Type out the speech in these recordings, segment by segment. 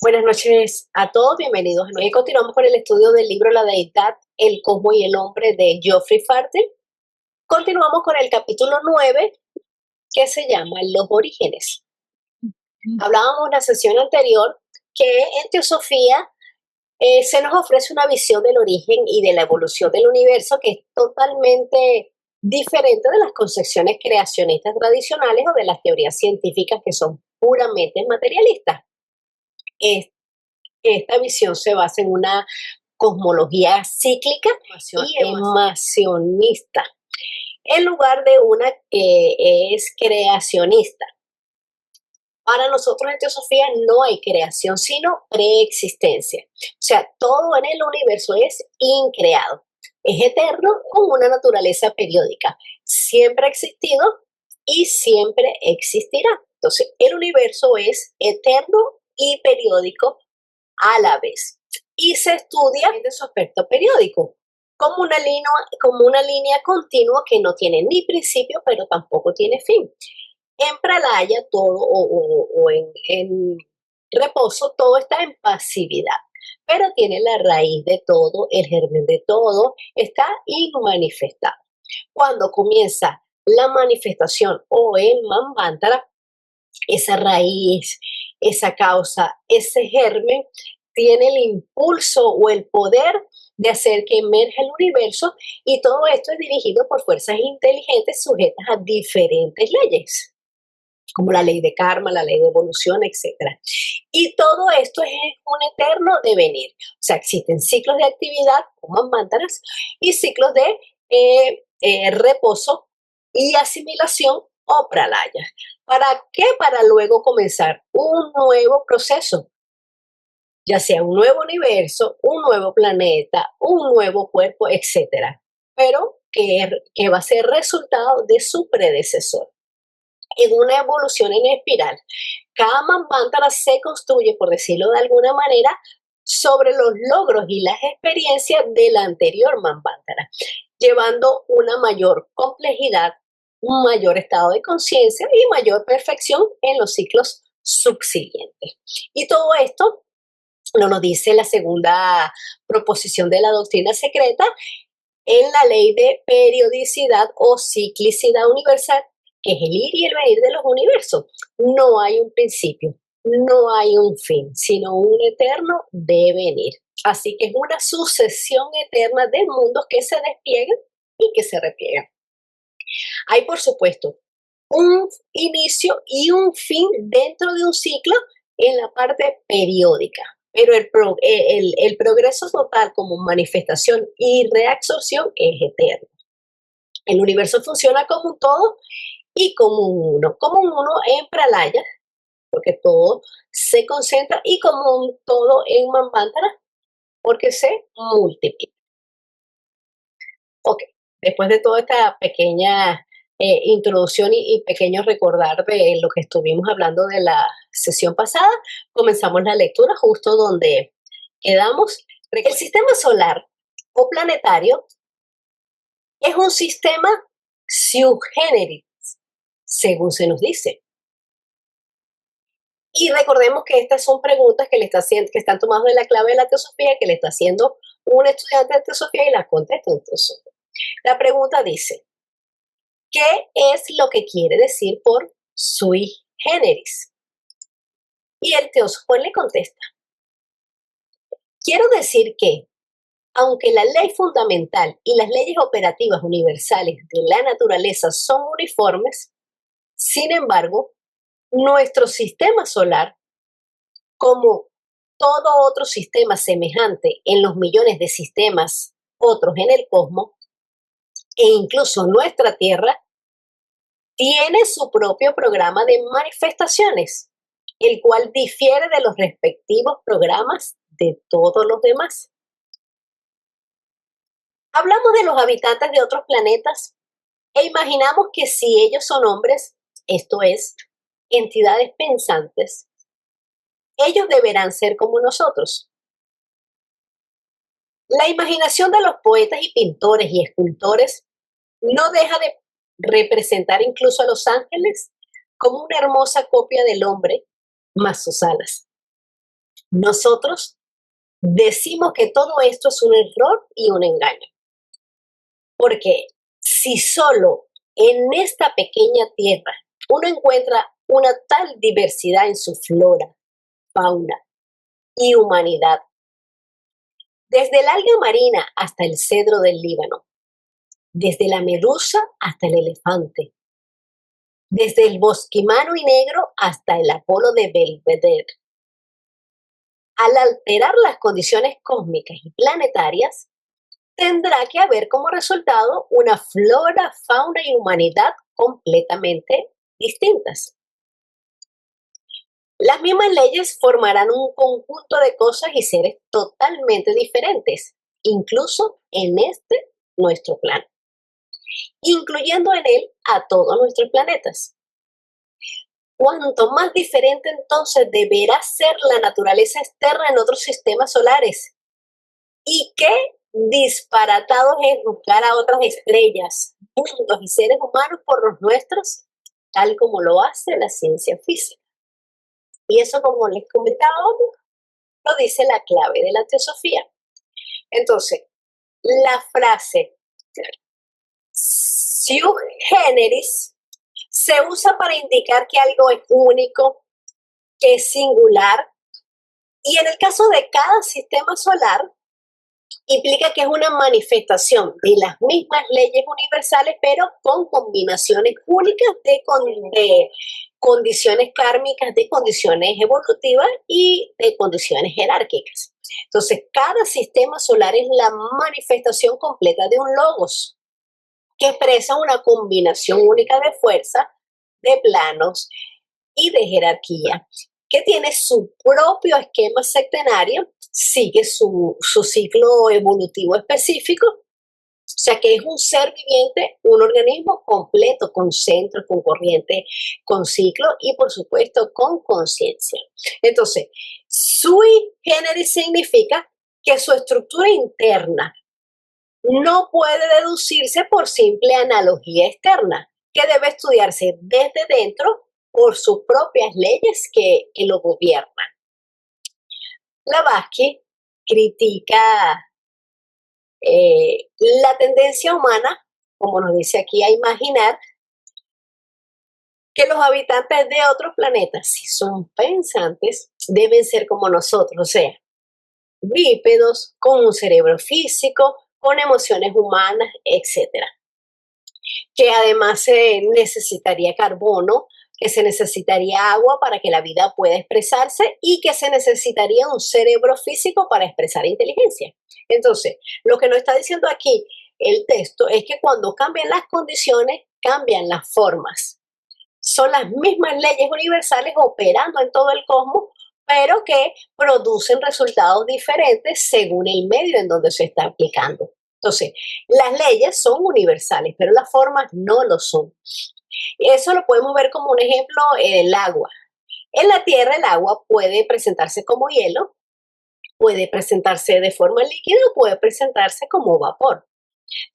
Buenas noches a todos, bienvenidos. Hoy continuamos con el estudio del libro La Deidad, el Cosmos y el Hombre de Geoffrey Fartel. Continuamos con el capítulo 9 que se llama Los Orígenes. Hablábamos en la sesión anterior que en teosofía se nos ofrece una visión del origen y de la evolución del universo que es totalmente diferente de las concepciones creacionistas tradicionales o de las teorías científicas que son puramente materialistas. Esta visión se basa en una cosmología cíclica y emacionista, en lugar de una que es creacionista. Para nosotros en teosofía no hay creación, sino preexistencia. O sea, todo en el universo es increado, es eterno con una naturaleza periódica. Siempre ha existido y siempre existirá. Entonces, el universo es eterno y periódico a la vez. Y se estudia de su aspecto periódico, como una línea continua que no tiene ni principio, pero tampoco tiene fin. En pralaya todo, o en reposo, todo está en pasividad, pero tiene la raíz de todo, el germen de todo, está inmanifestado. Cuando comienza la manifestación o el manvantara, esa raíz, esa causa, ese germen tiene el impulso o el poder de hacer que emerja el universo, y todo esto es dirigido por fuerzas inteligentes sujetas a diferentes leyes, como la ley de karma, la ley de evolución, etc. Y todo esto es un eterno devenir. O sea, existen ciclos de actividad, como mántaras, y ciclos de reposo y asimilación o pralaya. ¿Para qué? Para luego comenzar un nuevo proceso, ya sea un nuevo universo, un nuevo planeta, un nuevo cuerpo, etc. Pero que va a ser resultado de su predecesor. En una evolución en espiral, cada manvantara se construye, por decirlo de alguna manera, sobre los logros y las experiencias del anterior manvantara, llevando una mayor complejidad, un mayor estado de conciencia y mayor perfección en los ciclos subsiguientes. Y todo esto nos lo dice la segunda proposición de la doctrina secreta en la ley de periodicidad o ciclicidad universal, que es el ir y el venir de los universos. No hay un principio, no hay un fin, sino un eterno devenir. Así que es una sucesión eterna de mundos que se despliegan y que se repliegan. Hay, por supuesto, un inicio y un fin dentro de un ciclo en la parte periódica, pero el progreso total como manifestación y reabsorción es eterno. El universo funciona como un todo y como un uno en pralaya, porque todo se concentra, y como un todo en manvantara, porque se multiplica. Ok, después de toda esta pequeña introducción y pequeño recordar de lo que estuvimos hablando de la sesión pasada, comenzamos la lectura justo donde quedamos. El sistema solar o planetario es un sistema sui generis, según se nos dice. Y recordemos que estas son preguntas que que están tomadas de la clave de la teosofía, que le está haciendo un estudiante de teosofía y las contesta un teósofo. La pregunta dice: ¿qué es lo que quiere decir por sui generis? Y el teósofo le contesta: quiero decir que, aunque la ley fundamental y las leyes operativas universales de la naturaleza son uniformes, sin embargo, nuestro sistema solar, como todo otro sistema semejante en los millones de sistemas otros en el cosmos, e incluso nuestra Tierra, tiene su propio programa de manifestaciones, el cual difiere de los respectivos programas de todos los demás. Hablamos de los habitantes de otros planetas e imaginamos que si ellos son hombres, esto es, entidades pensantes, ellos deberán ser como nosotros. La imaginación de los poetas y pintores y escultores no deja de representar incluso a los ángeles como una hermosa copia del hombre, más sus alas. Nosotros decimos que todo esto es un error y un engaño, porque si solo en esta pequeña tierra uno encuentra una tal diversidad en su flora, fauna y humanidad, desde el alga marina hasta el cedro del Líbano, desde la medusa hasta el elefante, desde el bosquimano y negro hasta el Apolo de Belvedere. Al alterar las condiciones cósmicas y planetarias, tendrá que haber como resultado una flora, fauna y humanidad completamente distintas. Las mismas leyes formarán un conjunto de cosas y seres totalmente diferentes, incluso en este nuestro plano, incluyendo en él a todos nuestros planetas. Cuanto más diferente entonces deberá ser la naturaleza externa en otros sistemas solares. Y qué disparatados es buscar a otras estrellas, mundos y seres humanos por los nuestros, tal como lo hace la ciencia física. Y eso, como les comentaba, lo dice la clave de la teosofía. Entonces, la frase sui generis se usa para indicar que algo es único, que es singular, y en el caso de cada sistema solar, implica que es una manifestación de las mismas leyes universales, pero con combinaciones únicas de condiciones kármicas, de condiciones evolutivas y de condiciones jerárquicas. Entonces, cada sistema solar es la manifestación completa de un logos, que expresa una combinación única de fuerza, de planos y de jerarquía, que tiene su propio esquema septenario, sigue su ciclo evolutivo específico, o sea que es un ser viviente, un organismo completo, con centro, con corriente, con ciclo y por supuesto con conciencia. Entonces, sui generis significa que su estructura interna no puede deducirse por simple analogía externa, que debe estudiarse desde dentro por sus propias leyes que lo gobiernan. Blavatsky critica la tendencia humana, como nos dice aquí, a imaginar que los habitantes de otros planetas, si son pensantes, deben ser como nosotros, o sea, bípedos, con un cerebro físico, con emociones humanas, etcétera. Que además se necesitaría carbono, que se necesitaría agua para que la vida pueda expresarse y que se necesitaría un cerebro físico para expresar inteligencia. Entonces, lo que nos está diciendo aquí el texto es que cuando cambian las condiciones, cambian las formas. Son las mismas leyes universales operando en todo el cosmos, pero que producen resultados diferentes según el medio en donde se está aplicando. Entonces, las leyes son universales, pero las formas no lo son. Eso lo podemos ver como un ejemplo en el agua. En la Tierra el agua puede presentarse como hielo, puede presentarse de forma líquida o puede presentarse como vapor.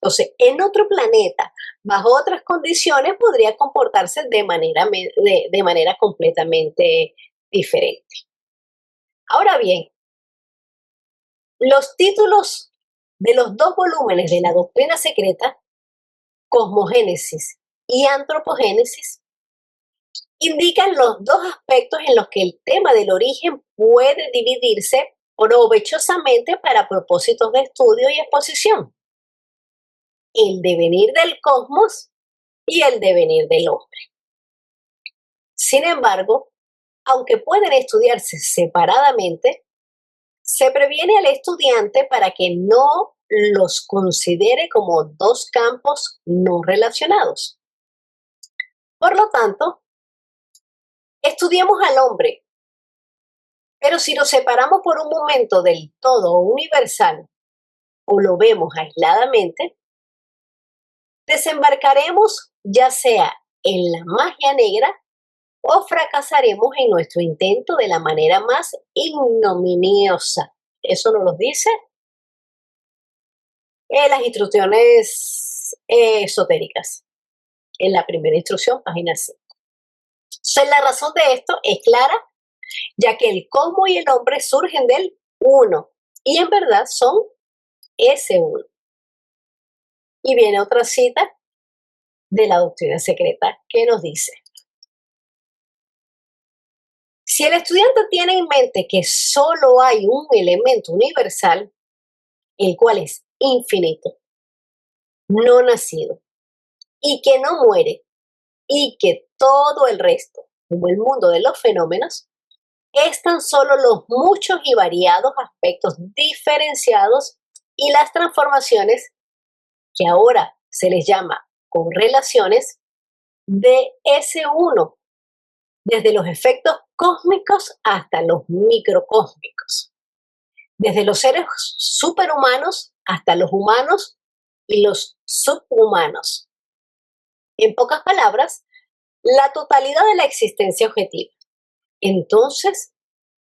Entonces, en otro planeta, bajo otras condiciones, podría comportarse de manera completamente diferente. Ahora bien, los títulos de los dos volúmenes de la doctrina secreta, Cosmogénesis y Antropogénesis, indican los dos aspectos en los que el tema del origen puede dividirse provechosamente para propósitos de estudio y exposición: el devenir del cosmos y el devenir del hombre. Sin embargo, aunque pueden estudiarse separadamente, se previene al estudiante para que no los considere como dos campos no relacionados. Por lo tanto, estudiemos al hombre, pero si lo separamos por un momento del todo universal o lo vemos aisladamente, desembarcaremos ya sea en la magia negra o fracasaremos en nuestro intento de la manera más ignominiosa. Eso nos lo dice las instrucciones esotéricas, en la primera instrucción, página 5. Entonces, la razón de esto es clara ya que el cosmos y el hombre surgen del uno y en verdad son ese uno. Y viene otra cita de la doctrina secreta que nos dice: si el estudiante tiene en mente que solo hay un elemento universal, el cual es infinito, no nacido, y que no muere, y que todo el resto, como el mundo de los fenómenos, es tan solo los muchos y variados aspectos diferenciados y las transformaciones que ahora se les llama correlaciones de ese uno, desde los efectos cósmicos hasta los microcósmicos, desde los seres superhumanos hasta los humanos y los subhumanos. En pocas palabras, la totalidad de la existencia objetiva. Entonces,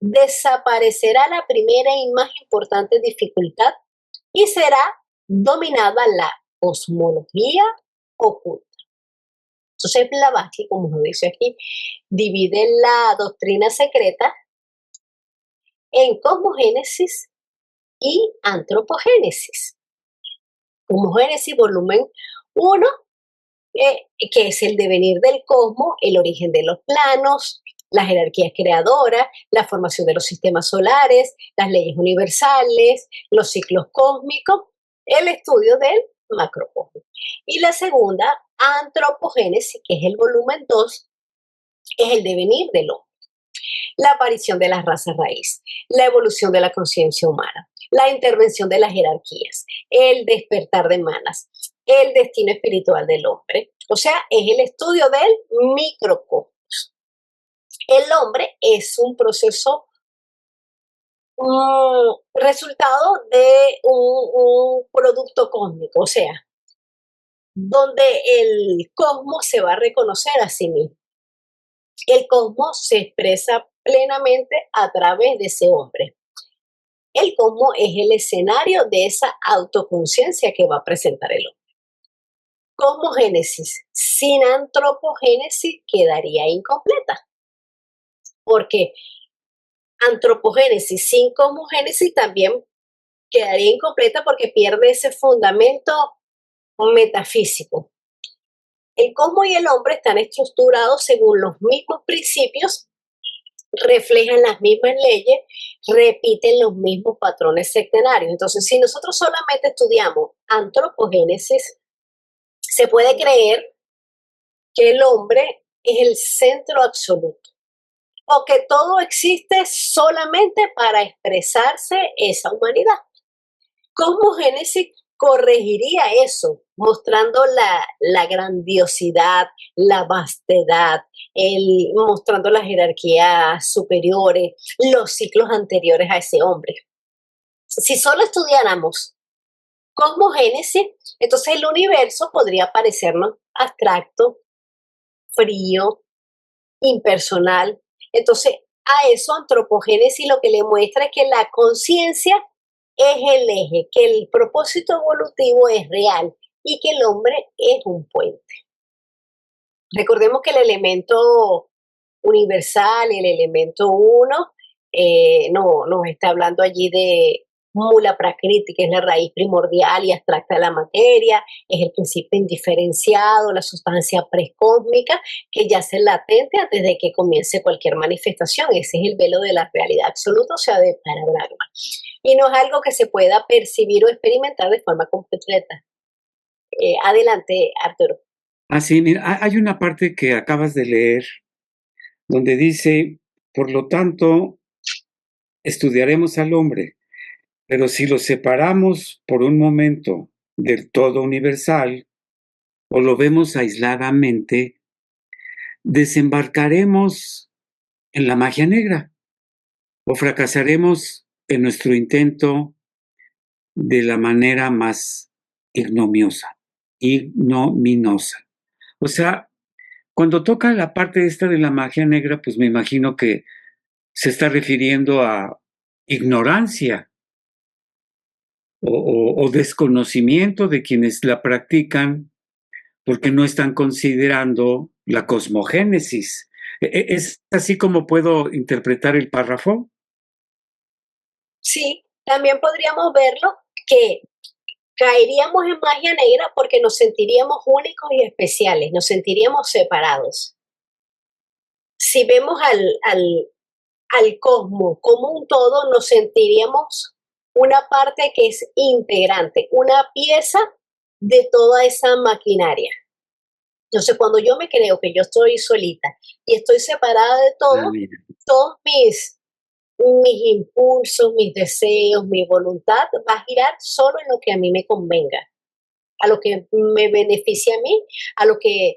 desaparecerá la primera y más importante dificultad y será dominada la cosmología oculta. Entonces, Blavatsky, como nos dice aquí, divide la doctrina secreta en cosmogénesis y antropogénesis. Cosmogénesis, volumen 1, que es el devenir del cosmos, el origen de los planos, las jerarquías creadoras, la formación de los sistemas solares, las leyes universales, los ciclos cósmicos, el estudio del macrocosmos. Y la segunda, antropogénesis, que es el volumen 2, es el devenir del hombre, la aparición de las razas raíz, la evolución de la conciencia humana, la intervención de las jerarquías, el despertar de manas, el destino espiritual del hombre. O sea, es el estudio del microcosmos. El hombre es un proceso, resultado de un producto cósmico, o sea, donde el cosmos se va a reconocer a sí mismo. El cosmos se expresa plenamente a través de ese hombre. El cosmos es el escenario de esa autoconciencia que va a presentar el hombre. Cosmogénesis sin antropogénesis quedaría incompleta, porque antropogénesis sin cosmogénesis también quedaría incompleta porque pierde ese fundamento metafísico. El cosmos y el hombre están estructurados según los mismos principios, reflejan las mismas leyes, repiten los mismos patrones sectenarios. Entonces, si nosotros solamente estudiamos antropogénesis, se puede creer que el hombre es el centro absoluto o que todo existe solamente para expresarse esa humanidad. Cosmogénesis corregiría eso, mostrando la grandiosidad, la vastedad, mostrando las jerarquías superiores, los ciclos anteriores a ese hombre. Si solo estudiáramos cosmogénesis, entonces el universo podría parecernos abstracto, frío, impersonal. Entonces, a eso antropogénesis lo que le muestra es que la conciencia es el eje, que el propósito evolutivo es real y que el hombre es un puente. Recordemos que el elemento universal, el elemento uno, no, nos está hablando allí de mula prakriti, que es la raíz primordial y abstracta de la materia, es el principio indiferenciado, la sustancia precósmica que yace latente antes de que comience cualquier manifestación. Ese es el velo de la realidad absoluta, o sea, de Parabrahma. Y no es algo que se pueda percibir o experimentar de forma completa. Adelante, Arturo. Sí, mira, hay una parte que acabas de leer donde dice, por lo tanto, estudiaremos al hombre, pero si lo separamos por un momento del todo universal o lo vemos aisladamente, desembarcaremos en la magia negra o fracasaremos en nuestro intento de la manera más ignominosa. O sea, cuando toca la parte esta de la magia negra, pues me imagino que se está refiriendo a ignorancia o desconocimiento de quienes la practican porque no están considerando la cosmogénesis. ¿Es así como puedo interpretar el párrafo? Sí, también podríamos verlo que caeríamos en magia negra porque nos sentiríamos únicos y especiales, nos sentiríamos separados. Si vemos al cosmos como un todo, nos sentiríamos una parte que es integrante, una pieza de toda esa maquinaria. Entonces, cuando yo me creo que yo estoy solita y estoy separada de Ah, todo, mira. todos mis impulsos, mis deseos, mi voluntad va a girar solo en lo que a mí me convenga, a lo que me beneficie a mí, a lo que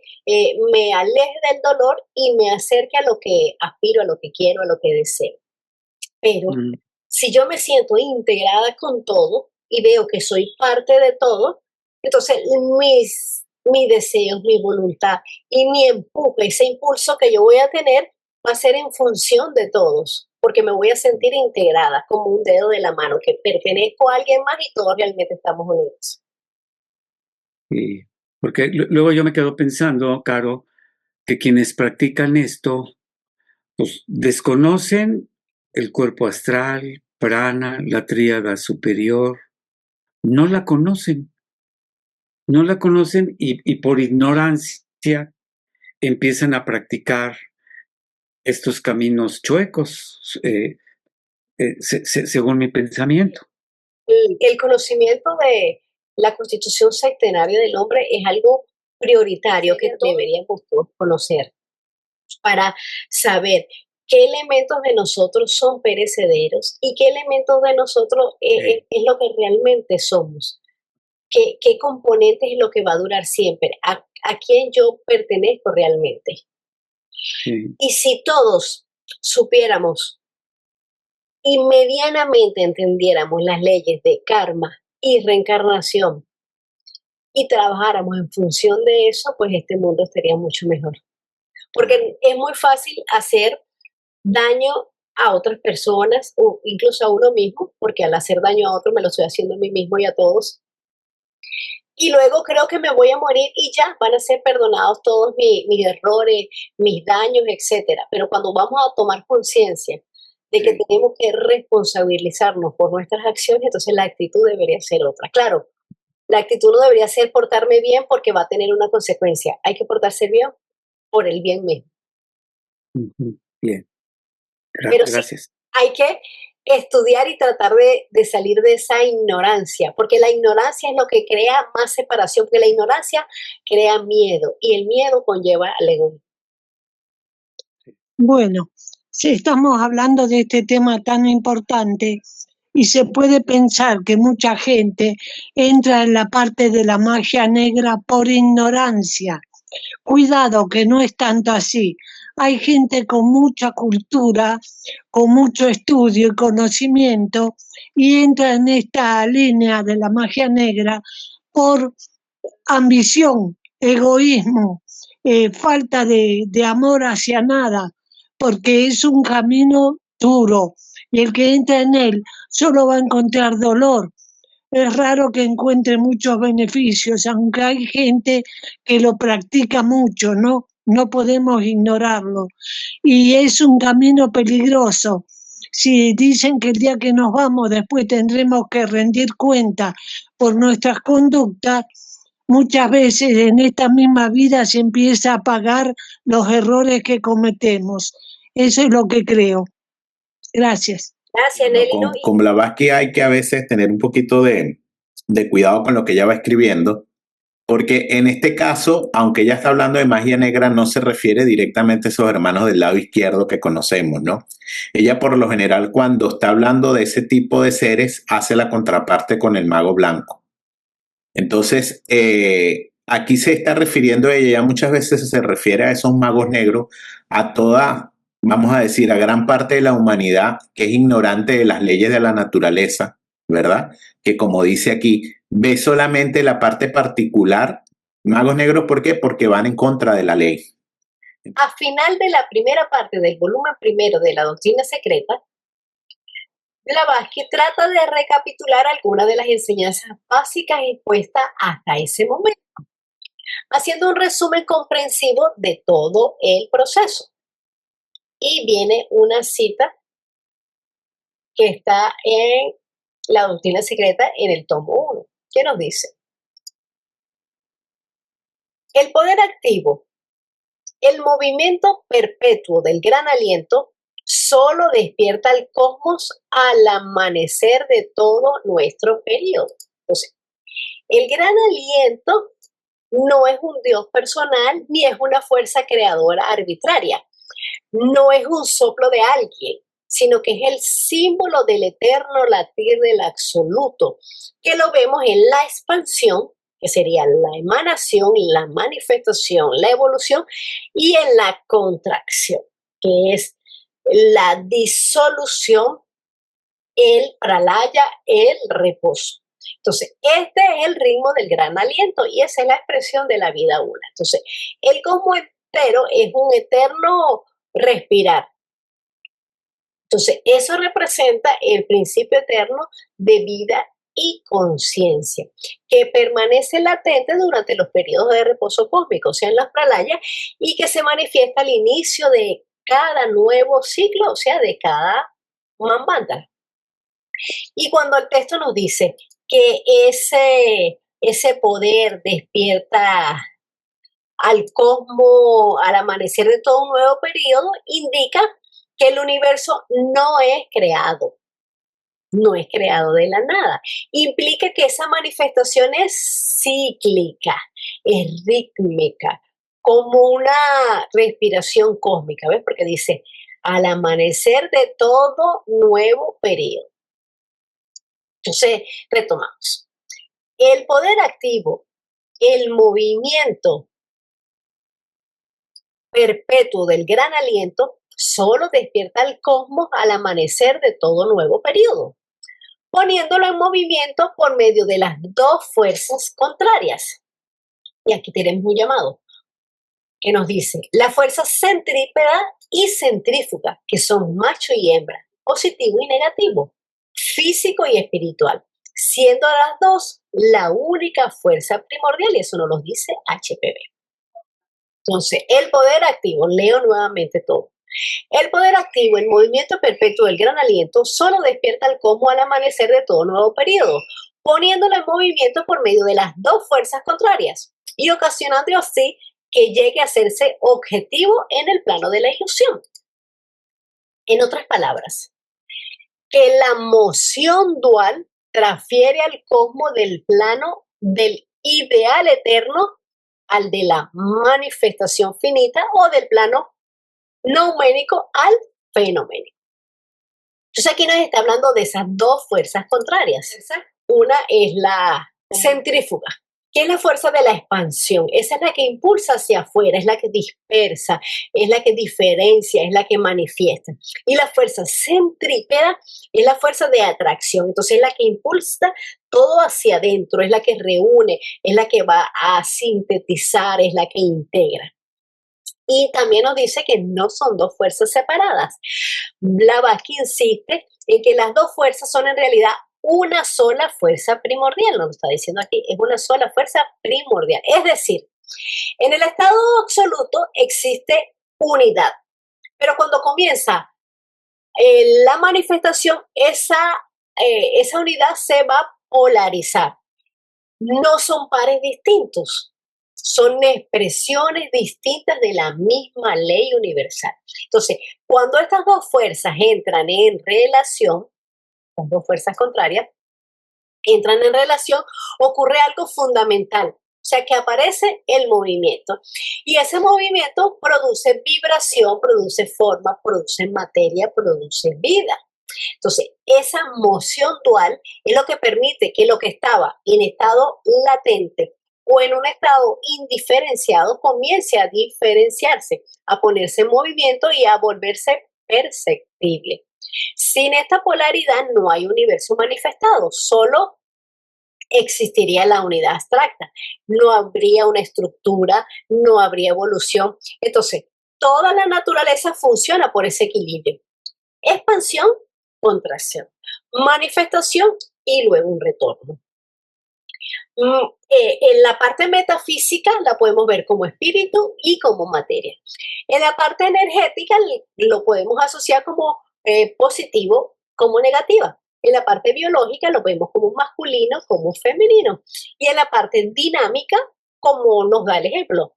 me aleje del dolor y me acerque a lo que aspiro, a lo que quiero, a lo que deseo. Pero Mm, si yo me siento integrada con todo y veo que soy parte de todo, entonces mis deseos, mi voluntad y mi empuje, ese impulso que yo voy a tener, va a ser en función de todos, porque me voy a sentir integrada como un dedo de la mano, que pertenezco a alguien más y todos realmente estamos unidos. sí. Porque luego yo me quedo pensando, Caro, que quienes practican esto, pues desconocen el cuerpo astral, prana, la tríada superior, no la conocen, no la conocen y por ignorancia empiezan a practicar estos caminos chuecos, según mi pensamiento. El conocimiento de la constitución sectenaria del hombre es algo prioritario que deberíamos todos conocer para saber qué elementos de nosotros son perecederos y qué elementos de nosotros es lo que realmente somos, qué componentes es lo que va a durar siempre, a quién yo pertenezco realmente. Sí. Y si todos supiéramos y medianamente entendiéramos las leyes de karma y reencarnación y trabajáramos en función de eso, pues este mundo estaría mucho mejor. Porque es muy fácil hacer daño a otras personas o incluso a uno mismo, porque al hacer daño a otro me lo estoy haciendo a mí mismo y a todos. Y luego creo que me voy a morir y ya van a ser perdonados todos mis errores, mis daños, etcétera. Pero cuando vamos a tomar conciencia de que Sí. tenemos que responsabilizarnos por nuestras acciones, entonces la actitud debería ser otra. Claro, la actitud no debería ser portarme bien porque va a tener una consecuencia. Hay que portarse bien por el bien mismo. Ujú. Bien, Pero sí, gracias. hay que estudiar y tratar de salir de esa ignorancia, porque la ignorancia es lo que crea más separación, porque la ignorancia crea miedo y el miedo conlleva al egoísmo. Bueno, si estamos hablando de este tema tan importante y se puede pensar que mucha gente entra en la parte de la magia negra por ignorancia. Cuidado, que no es tanto así. Hay gente con mucha cultura, con mucho estudio y conocimiento y entra en esta línea de la magia negra por ambición, egoísmo, falta de amor hacia nada, porque es un camino duro y el que entra en él solo va a encontrar dolor. Es raro que encuentre muchos beneficios, aunque hay gente que lo practica mucho, ¿no? No podemos ignorarlo. Y es un camino peligroso. Si dicen que el día que nos vamos después tendremos que rendir cuenta por nuestras conductas, muchas veces en esta misma vida se empieza a pagar los errores que cometemos. Eso es lo que creo. Gracias. Gracias, Bueno, Nelly. ¿No? con Blavatsky hay que a veces tener un poquito de cuidado con lo que ella va escribiendo, porque en este caso, aunque ella está hablando de magia negra, no se refiere directamente a esos hermanos del lado izquierdo que conocemos, ¿no? Ella por lo general cuando está hablando de ese tipo de seres hace la contraparte con el mago blanco. Entonces, aquí se está refiriendo ella, ya muchas veces se refiere a esos magos negros, a toda, vamos a decir, a gran parte de la humanidad que es ignorante de las leyes de la naturaleza, ¿verdad? Que como dice aquí, ve solamente la parte particular. Magos negros, ¿por qué? Porque van en contra de la ley. A final de la primera parte del volumen primero de la doctrina secreta, Blavatsky trata de recapitular algunas de las enseñanzas básicas expuestas hasta ese momento, haciendo un resumen comprensivo de todo el proceso. Y viene una cita que está en La Doctrina Secreta en el tomo 1, que nos dice: el poder activo, el movimiento perpetuo del gran aliento, solo despierta el cosmos al amanecer de todo nuestro periodo. Entonces, el gran aliento no es un Dios personal ni es una fuerza creadora arbitraria. No es un soplo de alguien, sino que es el símbolo del eterno latir del absoluto, que lo vemos en la expansión, que sería la emanación, la manifestación, la evolución, y en la contracción, que es la disolución, el pralaya, el reposo. Entonces, este es el ritmo del gran aliento y esa es la expresión de la vida una. Entonces, el cosmos entero es un eterno respirar. Entonces, eso representa el principio eterno de vida y conciencia, que permanece latente durante los periodos de reposo cósmico, o sea, en las pralayas, y que se manifiesta al inicio de cada nuevo ciclo, o sea, de cada manvantara. Y cuando el texto nos dice que ese poder despierta al cosmos al amanecer de todo un nuevo periodo, indica que el universo no es creado de la nada. Implica que esa manifestación es cíclica, es rítmica, como una respiración cósmica, ¿ves? Porque dice, al amanecer de todo nuevo periodo. Entonces, retomamos. El poder activo, el movimiento perpetuo del gran aliento, solo despierta el cosmos al amanecer de todo nuevo periodo, poniéndolo en movimiento por medio de las dos fuerzas contrarias. Y aquí tenemos un llamado que nos dice, la fuerza centrípeta y centrífuga, que son macho y hembra, positivo y negativo, físico y espiritual, siendo las dos la única fuerza primordial, y eso nos lo dice HPB. Entonces, el poder activo, leo nuevamente todo. El poder activo, el movimiento perpetuo del gran aliento, solo despierta el cosmos al amanecer de todo nuevo periodo, poniéndolo en movimiento por medio de las dos fuerzas contrarias y ocasionando así que llegue a hacerse objetivo en el plano de la ilusión. En otras palabras, que la moción dual transfiere al cosmos del plano del ideal eterno al de la manifestación finita o del plano nouménico al fenoménico. Entonces aquí nos está hablando de esas dos fuerzas contrarias. Una es la centrífuga, que es la fuerza de la expansión. Esa es la que impulsa hacia afuera, es la que dispersa, es la que diferencia, es la que manifiesta. Y la fuerza centrípeta es la fuerza de atracción. Entonces es la que impulsa todo hacia adentro, es la que reúne, es la que va a sintetizar, es la que integra. Y también nos dice que no son dos fuerzas separadas. Blavatsky insiste en que las dos fuerzas son en realidad una sola fuerza primordial. Nos está diciendo aquí, es una sola fuerza primordial. Es decir, en el estado absoluto existe unidad. Pero cuando comienza la manifestación, esa unidad se va a polarizar. No son pares distintos. Son expresiones distintas de la misma ley universal. Entonces, cuando estas dos fuerzas entran en relación, las dos fuerzas contrarias entran en relación, ocurre algo fundamental. O sea, que aparece el movimiento. Y ese movimiento produce vibración, produce forma, produce materia, produce vida. Entonces, esa moción dual es lo que permite que lo que estaba en estado latente o en un estado indiferenciado comience a diferenciarse, a ponerse en movimiento y a volverse perceptible. Sin esta polaridad no hay universo manifestado, solo existiría la unidad abstracta. No habría una estructura, no habría evolución. Entonces, toda la naturaleza funciona por ese equilibrio. Expansión, contracción, manifestación y luego un retorno. En la parte metafísica la podemos ver como espíritu y como materia. En la parte energética lo podemos asociar como positivo, como negativa. En la parte biológica lo vemos como masculino, como femenino. Y en la parte dinámica, como nos da el ejemplo,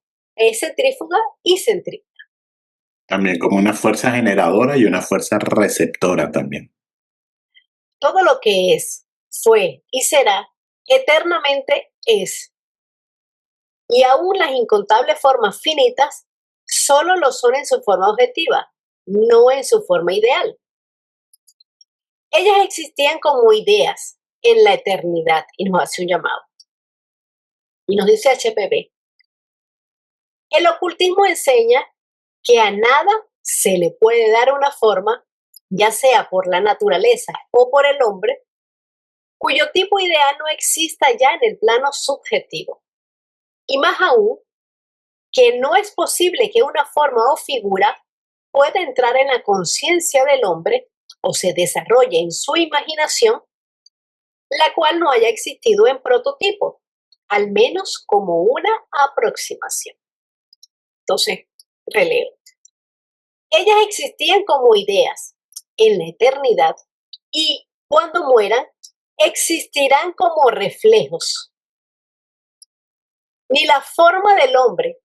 centrífuga y centrífuga. También como una fuerza generadora y una fuerza receptora también. Todo lo que es, fue y será, eternamente es. Y aún las incontables formas finitas solo lo son en su forma objetiva, no en su forma ideal. Ellas existían como ideas en la eternidad y nos hace un llamado. Y nos dice HPB, el ocultismo enseña que a nada se le puede dar una forma, ya sea por la naturaleza o por el hombre, cuyo tipo ideal no exista ya en el plano subjetivo. Y más aún, que no es posible que una forma o figura pueda entrar en la conciencia del hombre o se desarrolle en su imaginación, la cual no haya existido en prototipo, al menos como una aproximación. Entonces, releo. Ellas existían como ideas en la eternidad y cuando mueran existirán como reflejos. Ni la forma del hombre,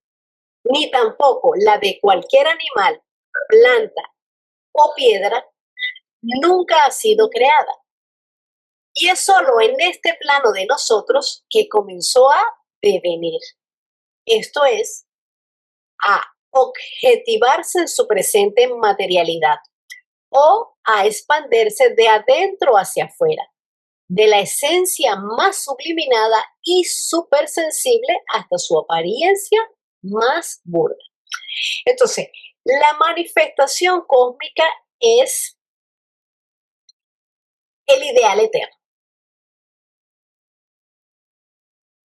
ni tampoco la de cualquier animal, planta o piedra, nunca ha sido creada. Y es solo en este plano de nosotros que comenzó a devenir. Esto es, a objetivarse en su presente materialidad o a expandirse de adentro hacia afuera, de la esencia más subliminada y supersensible hasta su apariencia más burda. Entonces, la manifestación cósmica es el ideal eterno.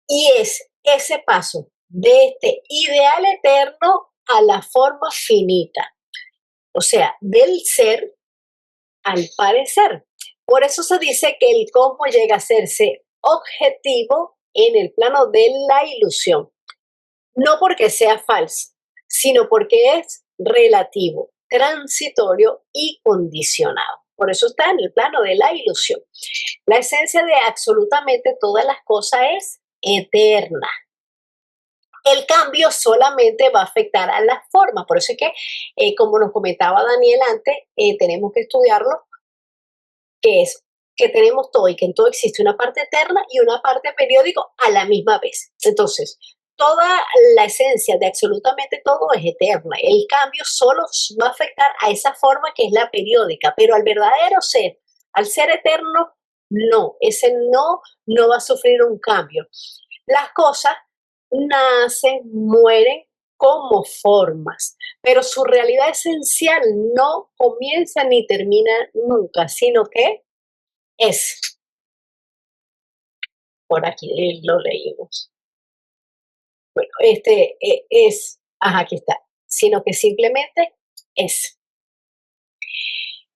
Y es ese paso de este ideal eterno a la forma finita, o sea, del ser al parecer. Por eso se dice que el cosmos llega a hacerse objetivo en el plano de la ilusión. No porque sea falso, sino porque es relativo, transitorio y condicionado. Por eso está en el plano de la ilusión. La esencia de absolutamente todas las cosas es eterna. El cambio solamente va a afectar a las formas. Por eso es que, como nos comentaba Daniel antes, tenemos que estudiarlo, que es que tenemos todo y que en todo existe una parte eterna y una parte periódico a la misma vez. Entonces, toda la esencia de absolutamente todo es eterna. El cambio solo va a afectar a esa forma que es la periódica, pero al verdadero ser, al ser eterno, no. Ese no va a sufrir un cambio. Las cosas nacen, mueren como formas, pero su realidad esencial no comienza ni termina nunca, sino que es. Por aquí lo leímos. Bueno, es, aquí está, sino que simplemente es.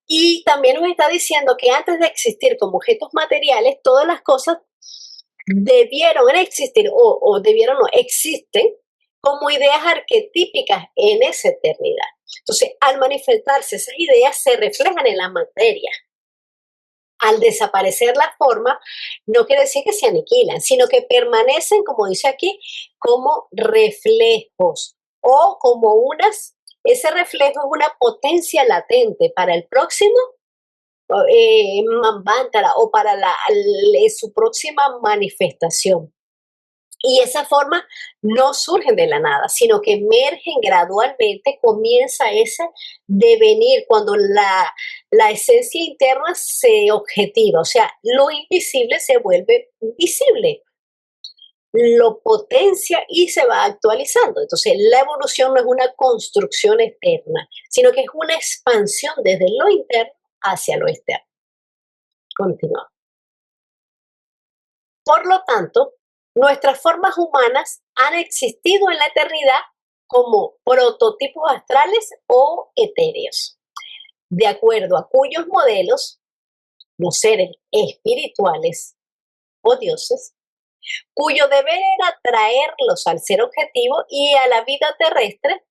Y también nos está diciendo que antes de existir como objetos materiales, todas las cosas debieron existir o debieron no, existen como ideas arquetípicas en esa eternidad. Entonces, al manifestarse esas ideas, se reflejan en la materia. Al desaparecer la forma, no quiere decir que se aniquilan, sino que permanecen, como dice aquí, como reflejos o como ese reflejo es una potencia latente para el próximo Manvantara o para su próxima manifestación. Y esa forma no surgen de la nada, sino que emergen gradualmente, comienza ese devenir cuando la esencia interna se objetiva, o sea, lo invisible se vuelve visible, lo potencia y se va actualizando. Entonces, la evolución no es una construcción externa, sino que es una expansión desde lo interno hacia lo externo. Continuamos. Por lo tanto, nuestras formas humanas han existido en la eternidad como prototipos astrales o etéreos, de acuerdo a cuyos modelos los seres espirituales o dioses cuyo deber era traerlos al ser objetivo y a la vida terrestre,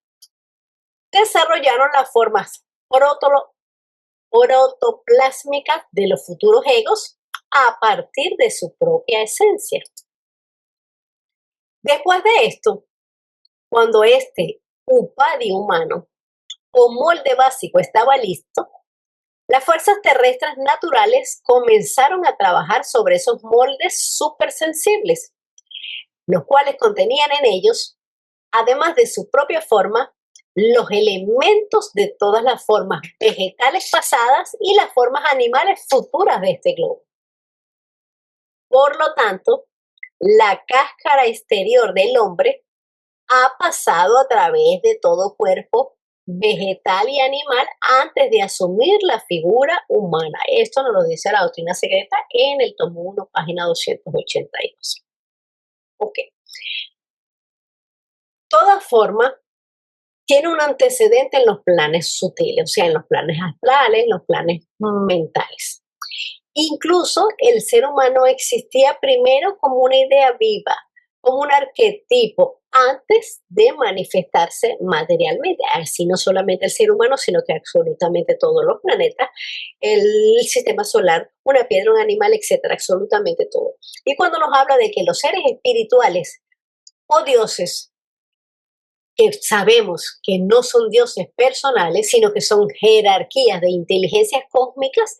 desarrollaron las formas protoplásmicas de los futuros egos a partir de su propia esencia. Después de esto, cuando este Upadi humano o molde básico estaba listo, las fuerzas terrestres naturales comenzaron a trabajar sobre esos moldes supersensibles, los cuales contenían en ellos, además de su propia forma, los elementos de todas las formas vegetales pasadas y las formas animales futuras de este globo. Por lo tanto, la cáscara exterior del hombre ha pasado a través de todo cuerpo vegetal y animal antes de asumir la figura humana. Esto nos lo dice la doctrina secreta en el tomo 1, página 282. Ok. Toda forma tiene un antecedente en los planes sutiles, o sea, en los planes astrales, en los planes mentales. Incluso el ser humano existía primero como una idea viva, como un arquetipo, antes de manifestarse materialmente. Así no solamente el ser humano, sino que absolutamente todos los planetas, el sistema solar, una piedra, un animal, etcétera, absolutamente todo. Y cuando nos habla de que los seres espirituales o dioses, que sabemos que no son dioses personales, sino que son jerarquías de inteligencias cósmicas,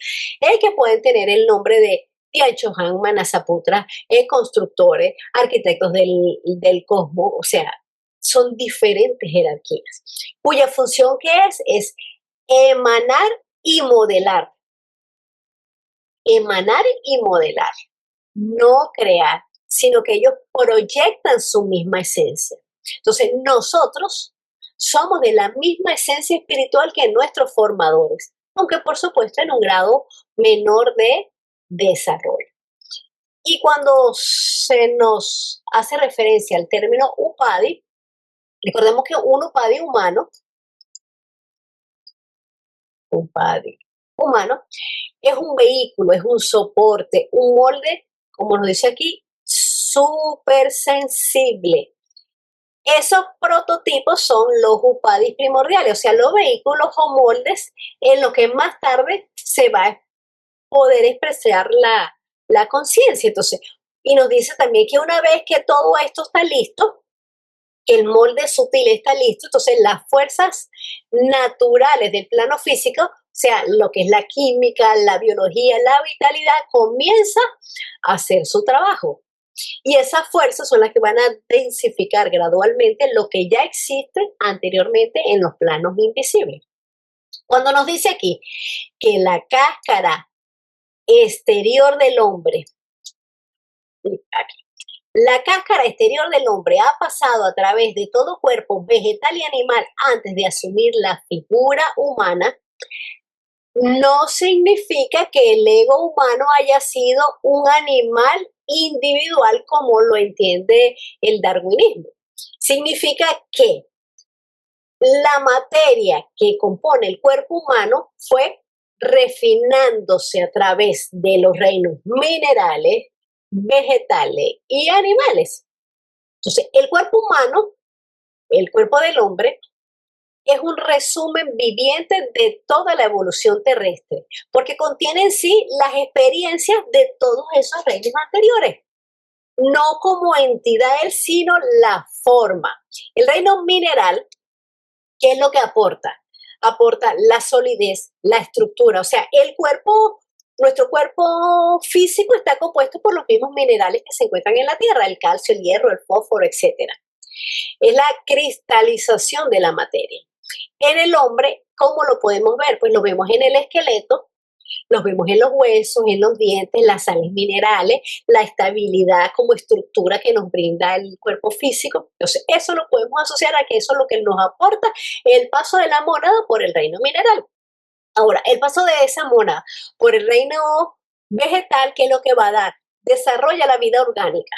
que pueden tener el nombre de Tyachohan, Manasaputra, constructores, arquitectos del cosmos, o sea, son diferentes jerarquías, cuya función ¿qué es emanar y modelar. Emanar y modelar, no crear, sino que ellos proyectan su misma esencia. Entonces, nosotros somos de la misma esencia espiritual que nuestros formadores, aunque por supuesto en un grado menor de desarrollo. Y cuando se nos hace referencia al término Upadi, recordemos que un Upadi humano es un vehículo, es un soporte, un molde, como nos dice aquí, súper sensible. Esos prototipos son los upadis primordiales, o sea, los vehículos o moldes en los que más tarde se va a poder expresar la conciencia. Entonces, y nos dice también que una vez que todo esto está listo, que el molde sutil está listo, entonces las fuerzas naturales del plano físico, o sea, lo que es la química, la biología, la vitalidad, comienza a hacer su trabajo. Y esas fuerzas son las que van a densificar gradualmente lo que ya existe anteriormente en los planos invisibles. Cuando nos dice aquí que la cáscara exterior del hombre, la cáscara exterior del hombre ha pasado a través de todo cuerpo vegetal y animal antes de asumir la figura humana, no significa que el ego humano haya sido un animal individual como lo entiende el darwinismo. Significa que la materia que compone el cuerpo humano fue refinándose a través de los reinos minerales, vegetales y animales. Entonces, el cuerpo humano, el cuerpo del hombre, es un resumen viviente de toda la evolución terrestre, porque contiene en sí las experiencias de todos esos reinos anteriores, no como entidad él, sino la forma. El reino mineral, ¿qué es lo que aporta? Aporta la solidez, la estructura, o sea, el cuerpo, nuestro cuerpo físico está compuesto por los mismos minerales que se encuentran en la Tierra, el calcio, el hierro, el fósforo, etc. Es la cristalización de la materia. En el hombre, ¿cómo lo podemos ver? Pues lo vemos en el esqueleto, los vemos en los huesos, en los dientes, las sales minerales, la estabilidad como estructura que nos brinda el cuerpo físico. Entonces, eso lo podemos asociar a que eso es lo que nos aporta el paso de la mónada por el reino mineral. Ahora, el paso de esa mónada por el reino vegetal, ¿qué es lo que va a dar? Desarrolla la vida orgánica,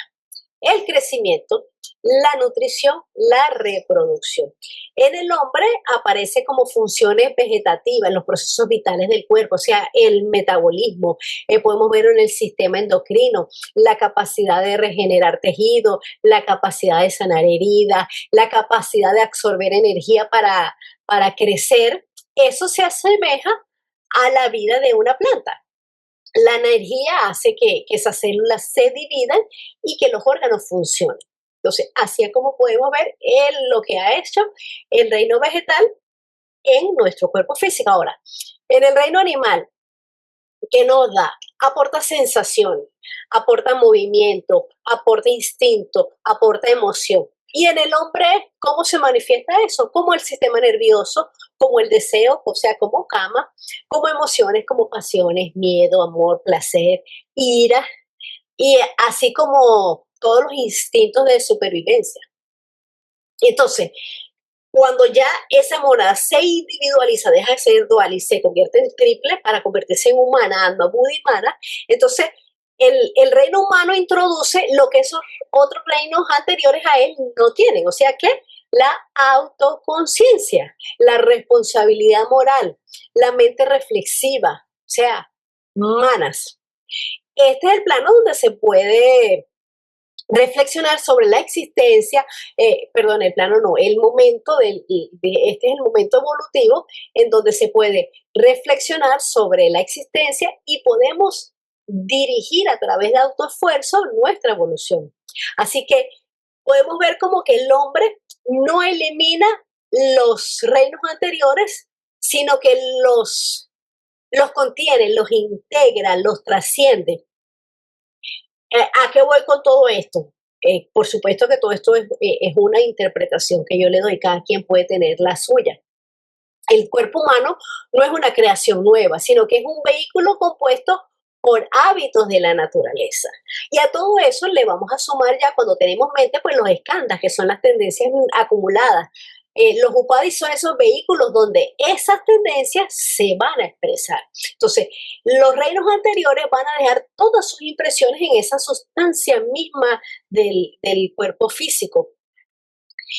el crecimiento, la nutrición, la reproducción. En el hombre aparece como funciones vegetativas, los procesos vitales del cuerpo, o sea, el metabolismo. Podemos verlo en el sistema endocrino, la capacidad de regenerar tejido, la capacidad de sanar heridas, la capacidad de absorber energía para crecer. Eso se asemeja a la vida de una planta. La energía hace que esas células se dividan y que los órganos funcionen. Entonces, así es como podemos ver lo que ha hecho el reino vegetal en nuestro cuerpo físico. Ahora, en el reino animal, ¿qué nos da? Aporta sensación, aporta movimiento, aporta instinto, aporta emoción. Y en el hombre, ¿cómo se manifiesta eso? Como el sistema nervioso, como el deseo, o sea, como cama, como emociones, como pasiones, miedo, amor, placer, ira, y así como todos los instintos de supervivencia. Entonces, cuando ya esa morada se individualiza, deja de ser dual y se convierte en triple para convertirse en humana, alma, Buda y mana, entonces el reino humano introduce lo que esos otros reinos anteriores a él no tienen, o sea que la autoconciencia, la responsabilidad moral, la mente reflexiva, o sea, manas. Este es el plano donde se puede reflexionar sobre la existencia, el plano no, el momento este es el momento evolutivo en donde se puede reflexionar sobre la existencia y podemos dirigir a través de autoesfuerzo nuestra evolución. Así que podemos ver como que el hombre no elimina los reinos anteriores, sino que los contiene, los integra, los trasciende. ¿A qué voy con todo esto? Por supuesto que todo esto es una interpretación que yo le doy, cada quien puede tener la suya. El cuerpo humano no es una creación nueva, sino que es un vehículo compuesto por hábitos de la naturaleza. Y a todo eso le vamos a sumar ya cuando tenemos mente, pues los skandhas, que son las tendencias acumuladas. Los upadis son esos vehículos donde esas tendencias se van a expresar. Entonces, los reinos anteriores van a dejar todas sus impresiones en esa sustancia misma del cuerpo físico.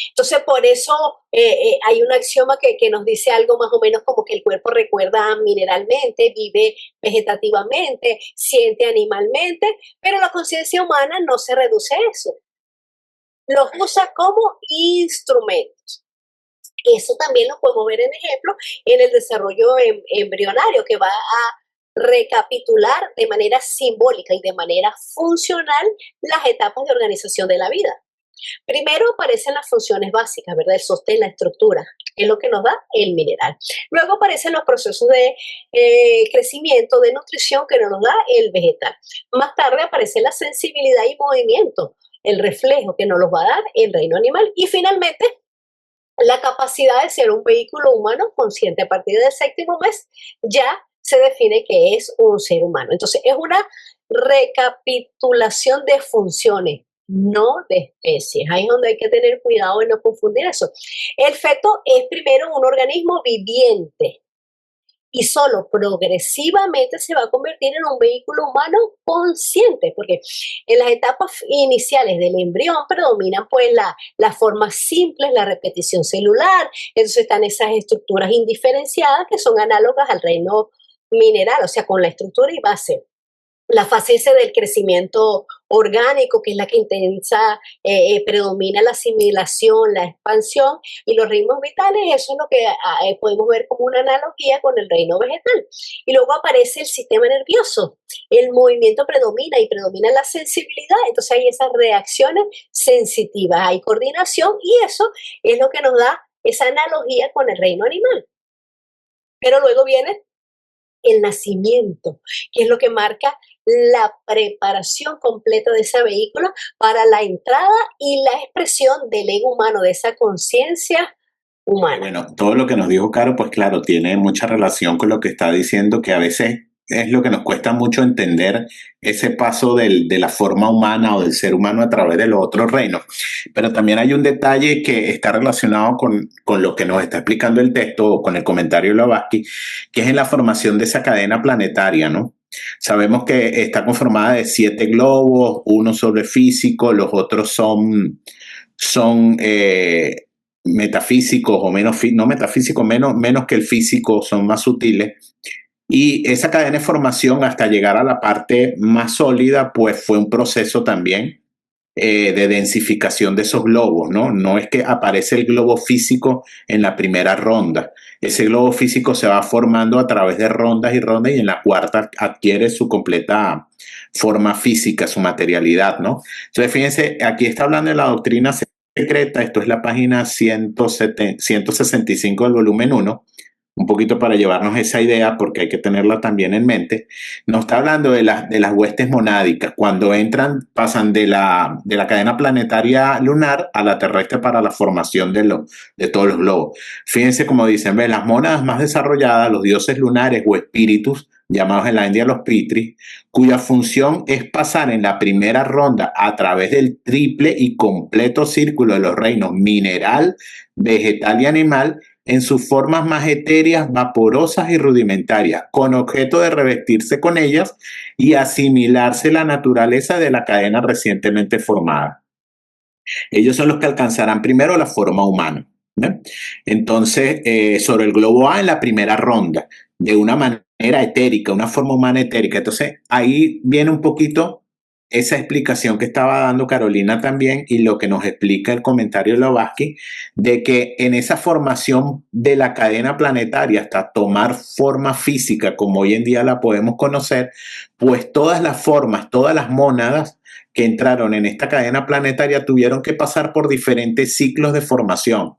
Entonces, por eso hay un axioma que nos dice algo más o menos como que el cuerpo recuerda mineralmente, vive vegetativamente, siente animalmente, pero la conciencia humana no se reduce a eso. Los usa como instrumentos. Eso también lo podemos ver en ejemplo en el desarrollo embrionario, que va a recapitular de manera simbólica y de manera funcional las etapas de organización de la vida. Primero aparecen las funciones básicas, ¿verdad? El sostén, la estructura, que es lo que nos da el mineral. Luego aparecen los procesos de crecimiento, de nutrición, que nos da el vegetal. Más tarde aparece la sensibilidad y movimiento, el reflejo que nos los va a dar el reino animal. Y finalmente, la capacidad de ser un vehículo humano consciente. A partir del 7º mes ya se define que es un ser humano. Entonces, es una recapitulación de funciones, no de especies. Ahí es donde hay que tener cuidado de no confundir eso. El feto es primero un organismo viviente y solo progresivamente se va a convertir en un vehículo humano consciente, porque en las etapas iniciales del embrión predominan pues las formas simples, la repetición celular, entonces están esas estructuras indiferenciadas que son análogas al reino mineral, o sea, con la estructura y base. La fase S del crecimiento orgánico, que es la que predomina la asimilación, la expansión y los ritmos vitales, eso es lo que podemos ver como una analogía con el reino vegetal. Y luego aparece el sistema nervioso, el movimiento predomina y predomina la sensibilidad, entonces hay esas reacciones sensitivas, hay coordinación y eso es lo que nos da esa analogía con el reino animal. Pero luego viene el nacimiento, que es lo que marca la preparación completa de ese vehículo para la entrada y la expresión del ego humano, de esa conciencia humana. Bueno, todo lo que nos dijo Caro, pues claro, tiene mucha relación con lo que está diciendo, que a veces es lo que nos cuesta mucho entender ese paso de la forma humana o del ser humano a través de los otros reinos. Pero también hay un detalle que está relacionado con lo que nos está explicando el texto o con el comentario de Blavatsky, que es en la formación de esa cadena planetaria, ¿no? Sabemos que está conformada de 7 globos, uno sobre físico, los otros son son metafísicos o menos, no metafísicos, menos que el físico, son más sutiles. Y esa cadena de formación hasta llegar a la parte más sólida, pues fue un proceso también de densificación de esos globos, ¿no? No es que aparece el globo físico en la primera ronda. Ese globo físico se va formando a través de rondas y rondas y en la cuarta adquiere su completa forma física, su materialidad, ¿no? Entonces, fíjense, aquí está hablando de la doctrina secreta, esto es la página 165 del volumen 1, un poquito para llevarnos esa idea, porque hay que tenerla también en mente. Nos está hablando de las huestes monádicas, cuando entran, pasan de la cadena planetaria lunar a la terrestre para la formación de todos los globos. Fíjense como dicen, ¿ves? Las mónadas más desarrolladas, los dioses lunares o espíritus, llamados en la India los pitris, cuya función es pasar en la primera ronda a través del triple y completo círculo de los reinos mineral, vegetal y animal, en sus formas más etéreas, vaporosas y rudimentarias, con objeto de revestirse con ellas y asimilarse la naturaleza de la cadena recientemente formada. Ellos son los que alcanzarán primero la forma humana, ¿no? Entonces, sobre el globo A en la primera ronda, de una manera etérica, una forma humana etérica. Entonces, ahí viene un poquito esa explicación que estaba dando Carolina también y lo que nos explica el comentario de Blavatsky, de que en esa formación de la cadena planetaria hasta tomar forma física como hoy en día la podemos conocer, pues todas las formas, todas las mónadas que entraron en esta cadena planetaria tuvieron que pasar por diferentes ciclos de formación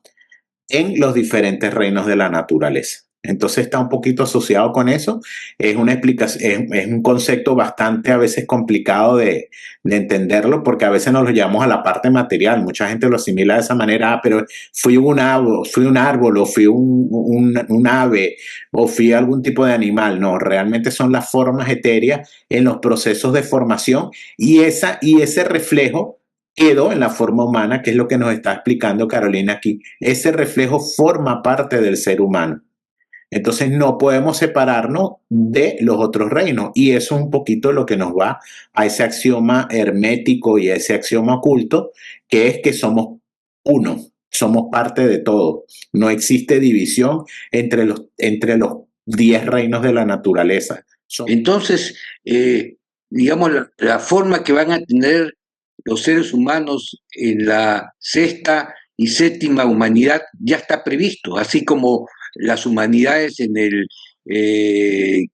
en los diferentes reinos de la naturaleza. Entonces está un poquito asociado con eso. Es una explicación, es un concepto bastante a veces complicado de entenderlo, porque a veces nos lo llevamos a la parte material. Mucha gente lo asimila de esa manera, pero fui un árbol, o fui un ave, o fui algún tipo de animal. No, realmente son las formas etéreas en los procesos de formación y ese reflejo quedó en la forma humana, que es lo que nos está explicando Carolina aquí. Ese reflejo forma parte del ser humano. Entonces no podemos separarnos de los otros reinos, y eso es un poquito lo que nos va a ese axioma hermético y a ese axioma oculto, que es que somos uno, somos parte de todo. No existe división entre los 10 reinos de la naturaleza. Entonces, digamos, la forma que van a tener los seres humanos en la sexta y séptima humanidad ya está previsto, así como las humanidades en el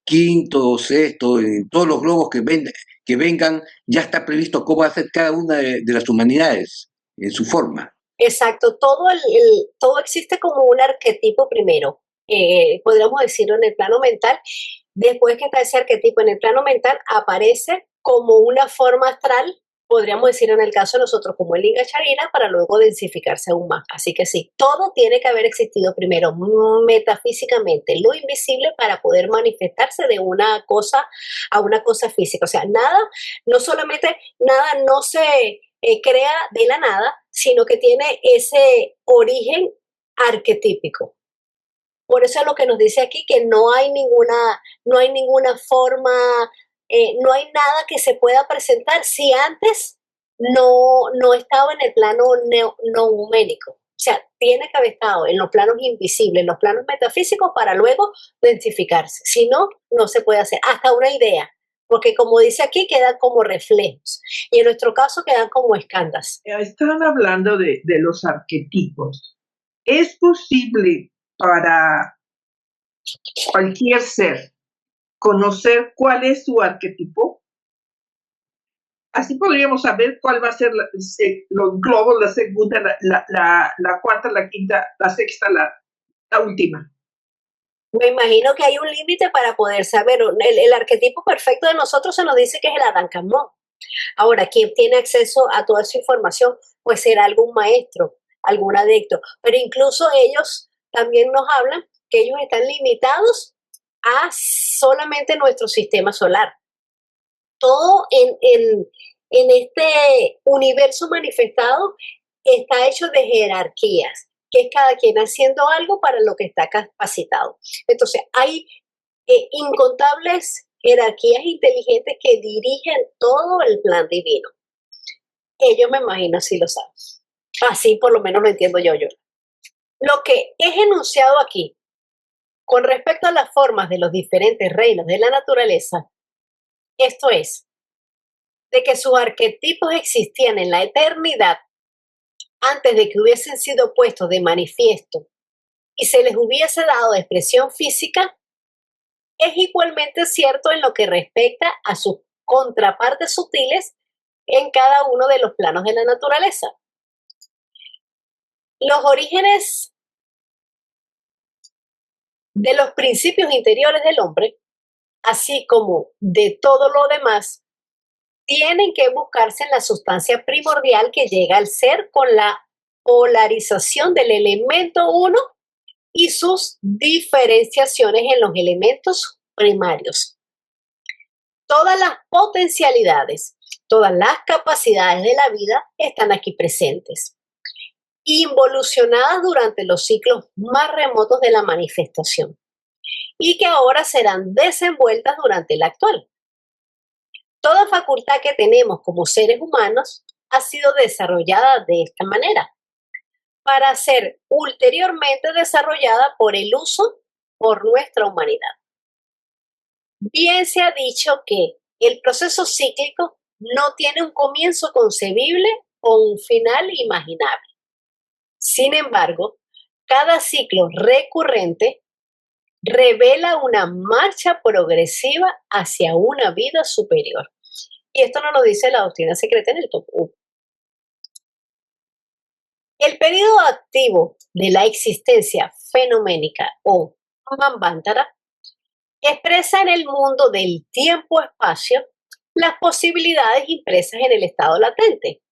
quinto, sexto, en todos los globos que vengan, ya está previsto cómo va a ser cada una de las humanidades en su forma. Exacto, todo existe como un arquetipo primero, podríamos decirlo en el plano mental. Después que está ese arquetipo en el plano mental, aparece como una forma astral, podríamos decir en el caso de nosotros como el Linga Charira, para luego densificarse aún más. Así que sí, todo tiene que haber existido primero metafísicamente, lo invisible, para poder manifestarse de una cosa a una cosa física. O sea, nada, no solamente nada no se crea de la nada, sino que tiene ese origen arquetípico. Por eso es lo que nos dice aquí, que no hay ninguna forma, no hay nada que se pueda presentar si antes no estaba en el plano no huménico. O sea, tiene que haber estado en los planos invisibles, en los planos metafísicos, para luego densificarse. Si no, no se puede hacer. Hasta una idea, porque como dice aquí, quedan como reflejos. Y en nuestro caso quedan como escandas. Están hablando de los arquetipos. ¿Es posible para cualquier ser conocer cuál es su arquetipo? Así podríamos saber cuál va a ser los globos, la segunda, la cuarta, la quinta, la sexta, la última. Me imagino que hay un límite para poder saber. El arquetipo perfecto de nosotros se nos dice que es el Adán Camón. Ahora, quien tiene acceso a toda esa información, pues será algún maestro, algún adicto. Pero incluso ellos también nos hablan que ellos están limitados a solamente nuestro sistema solar. Todo en este universo manifestado está hecho de jerarquías, que es cada quien haciendo algo para lo que está capacitado. Entonces, hay incontables jerarquías inteligentes que dirigen todo el plan divino. Ellos, me imagino, sí lo saben. Así por lo menos lo entiendo yo. Lo que es enunciado aquí con respecto a las formas de los diferentes reinos de la naturaleza, esto es, de que sus arquetipos existían en la eternidad antes de que hubiesen sido puestos de manifiesto y se les hubiese dado expresión física, es igualmente cierto en lo que respecta a sus contrapartes sutiles en cada uno de los planos de la naturaleza. Los orígenes de los principios interiores del hombre, así como de todo lo demás, tienen que buscarse en la sustancia primordial que llega al ser con la polarización del elemento 1 y sus diferenciaciones en los elementos primarios. Todas las potencialidades, todas las capacidades de la vida están aquí presentes, involucionadas durante los ciclos más remotos de la manifestación y que ahora serán desenvueltas durante el actual. Toda facultad que tenemos como seres humanos ha sido desarrollada de esta manera, para ser ulteriormente desarrollada por el uso por nuestra humanidad. Bien se ha dicho que el proceso cíclico no tiene un comienzo concebible o un final imaginable. Sin embargo, cada ciclo recurrente revela una marcha progresiva hacia una vida superior. Y esto nos lo dice la doctrina secreta en el tomo 1. El periodo activo de la existencia fenoménica o Manvantara expresa en el mundo del tiempo-espacio las posibilidades impresas en el estado latente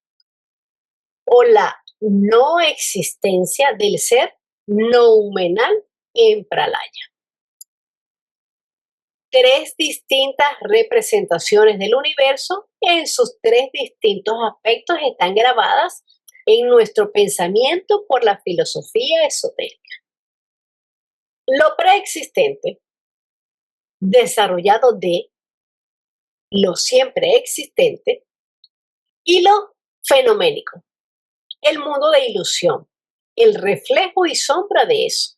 o la no existencia del ser noumenal en Pralaya. Tres distintas representaciones del universo en sus tres distintos aspectos están grabadas en nuestro pensamiento por la filosofía esotérica. Lo preexistente, desarrollado de lo siempre existente, y lo fenoménico, el mundo de ilusión, el reflejo y sombra de eso.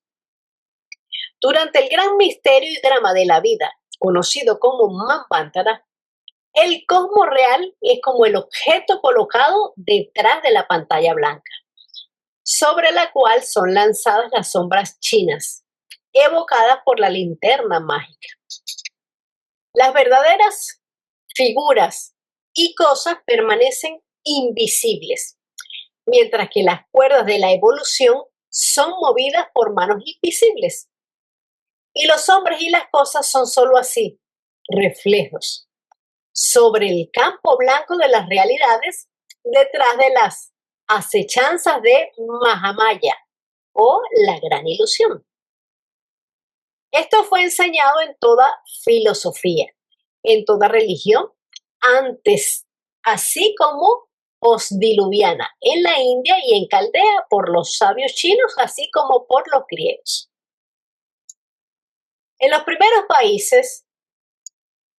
Durante el gran misterio y drama de la vida, conocido como Manvantara, el cosmos real es como el objeto colocado detrás de la pantalla blanca, sobre la cual son lanzadas las sombras chinas, evocadas por la linterna mágica. Las verdaderas figuras y cosas permanecen invisibles, mientras que las cuerdas de la evolución son movidas por manos invisibles. Y los hombres y las cosas son solo así, reflejos, sobre el campo blanco de las realidades, detrás de las acechanzas de Mahamaya o la gran ilusión. Esto fue enseñado en toda filosofía, en toda religión, antes, así como postdiluviana, en la India y en Caldea por los sabios chinos, así como por los griegos. En los primeros países,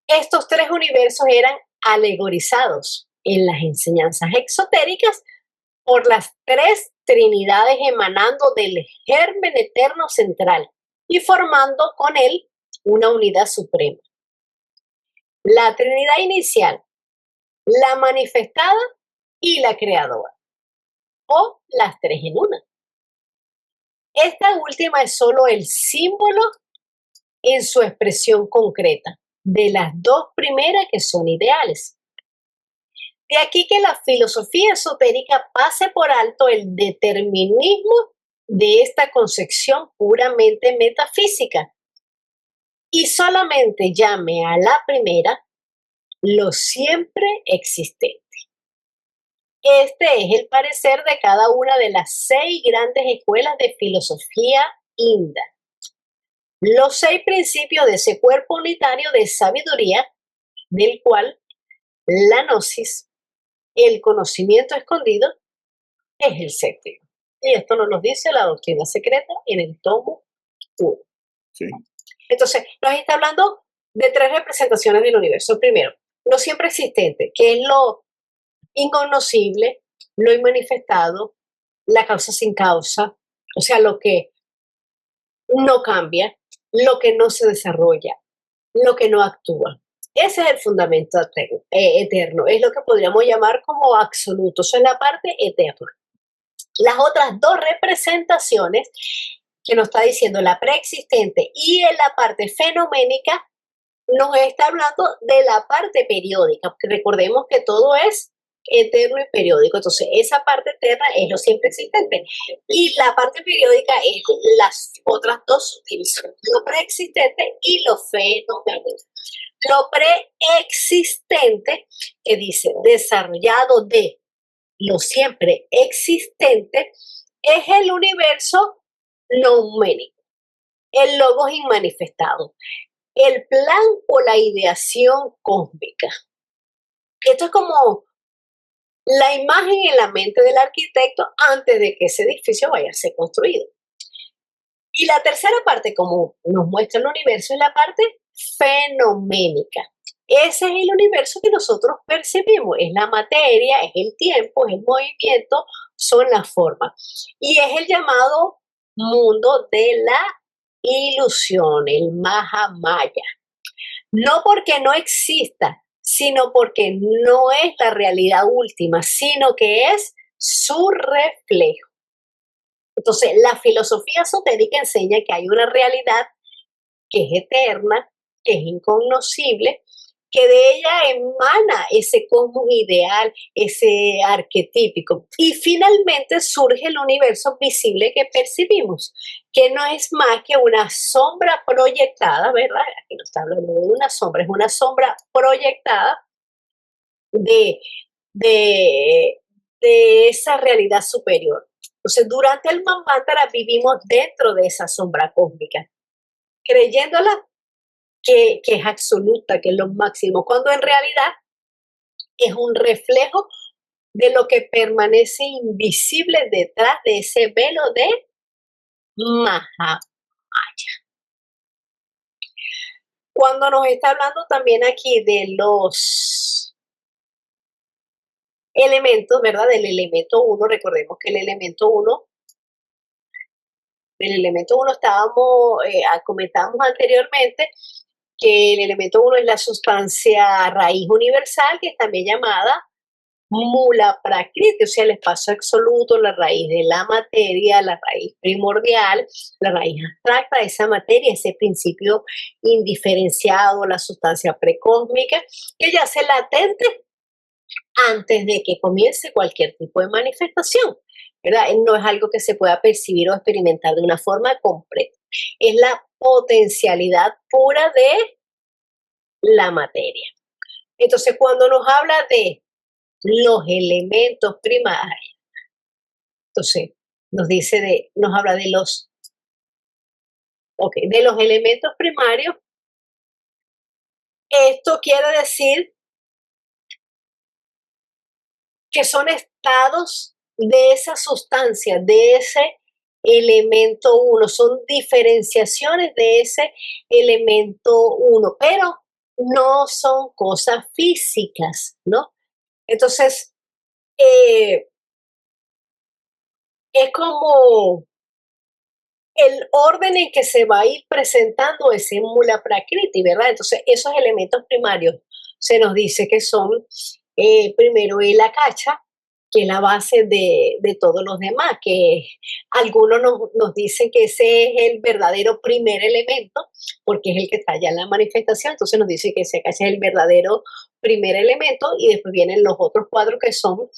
estos tres universos eran alegorizados en las enseñanzas exotéricas por las tres trinidades emanando del germen eterno central y formando con él una unidad suprema. La Trinidad inicial, la manifestada y la creadora, o las tres en una. Esta última es solo el símbolo en su expresión concreta de las dos primeras que son ideales. De aquí que la filosofía esotérica pase por alto el determinismo de esta concepción puramente metafísica y solamente llame a la primera lo siempre existente. Este es el parecer de cada una de las 6 grandes escuelas de filosofía india. Los 6 principios de ese cuerpo unitario de sabiduría, del cual la gnosis, el conocimiento escondido, es el séptimo. Y esto nos lo dice la doctrina secreta en el tomo 1. Sí. Entonces, nos está hablando de 3 representaciones del universo. Primero, lo siempre existente, que es lo inconocible, lo inmanifestado, la causa sin causa, o sea, lo que no cambia, lo que no se desarrolla, lo que no actúa. Ese es el fundamento eterno, es lo que podríamos llamar como absoluto, eso es la parte eterna. Las otras dos representaciones que nos está diciendo la preexistente y en la parte fenoménica, nos está hablando de la parte periódica, porque recordemos que todo es eterno y periódico, entonces esa parte eterna es lo siempre existente y la parte periódica es las otras dos divisiones, lo preexistente y lo fenoménico. Lo preexistente, que dice desarrollado de lo siempre existente, es el universo nouménico, el logos inmanifestado, el plan o la ideación cósmica. Esto es como la imagen en la mente del arquitecto antes de que ese edificio vaya a ser construido. Y la tercera parte, como nos muestra el universo, es la parte fenoménica. Ese es el universo que nosotros percibimos, es la materia, es el tiempo, es el movimiento, son las formas. Y es el llamado mundo de la ilusión, el Mahamaya. No porque no exista, sino porque no es la realidad última, sino que es su reflejo. Entonces, la filosofía esotérica enseña que hay una realidad que es eterna, que es incognoscible, que de ella emana ese cosmos ideal, ese arquetípico. Y finalmente surge el universo visible que percibimos, que no es más que una sombra proyectada, ¿verdad? Aquí no está hablando de una sombra, es una sombra proyectada de esa realidad superior. Entonces, durante el Manvantara vivimos dentro de esa sombra cósmica, creyéndola que es absoluta, que es lo máximo, cuando en realidad es un reflejo de lo que permanece invisible detrás de ese velo de Mahamaya. Cuando nos está hablando también aquí de los elementos, ¿verdad? Del elemento 1, recordemos que el elemento 1, del elemento 1 comentábamos anteriormente que el elemento 1 es la sustancia raíz universal, que es también llamada Mula Prakriti, o sea, el espacio absoluto, la raíz de la materia, la raíz primordial, la raíz abstracta de esa materia, ese principio indiferenciado, la sustancia precósmica, que ya se latente antes de que comience cualquier tipo de manifestación, ¿verdad? No es algo que se pueda percibir o experimentar de una forma completa. Es la potencialidad pura de la materia. Entonces, cuando nos habla de los elementos primarios, entonces nos habla de los elementos primarios. Esto quiere decir que son estados de esa sustancia, de ese elemento 1, son diferenciaciones de ese elemento 1, pero no son cosas físicas, ¿no? Entonces, es como el orden en que se va a ir presentando ese Mula Prakriti, ¿verdad? Entonces, esos elementos primarios se nos dice que son primero el Akacha, que es la base de todos los demás, que algunos nos dicen que ese es el verdadero primer elemento, porque es el que está allá en la manifestación, entonces nos dice que ese Akacha es el verdadero primer elemento, y después vienen los otros cuatro que son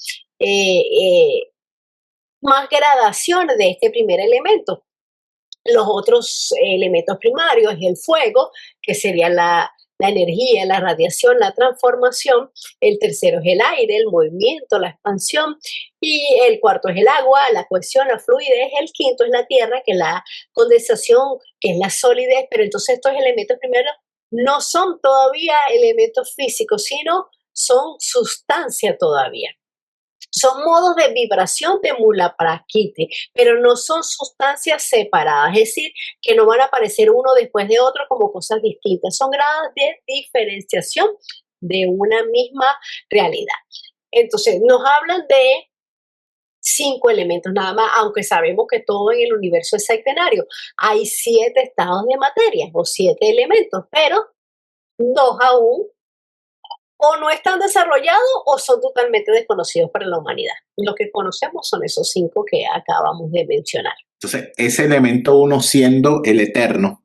más gradaciones de este primer elemento. Los otros elementos primarios es el fuego, que sería la energía, la radiación, la transformación. El tercero es el aire, el movimiento, la expansión. Y el cuarto es el agua, la cohesión, la fluidez. El quinto es la tierra, que es la condensación, que es la solidez. Pero entonces estos elementos primeros no son todavía elementos físicos, sino son sustancia todavía. Son modos de vibración de Mula Prakriti, pero no son sustancias separadas, es decir, que no van a aparecer uno después de otro como cosas distintas, son grados de diferenciación de una misma realidad. Entonces, nos hablan de 5 elementos nada más, aunque sabemos que todo en el universo es sextenario. Hay 7 estados de materia o 7 elementos, pero 2 aún o no están desarrollados o son totalmente desconocidos para la humanidad. Lo que conocemos son esos 5 que acabamos de mencionar. Entonces, ese elemento 1 siendo el eterno,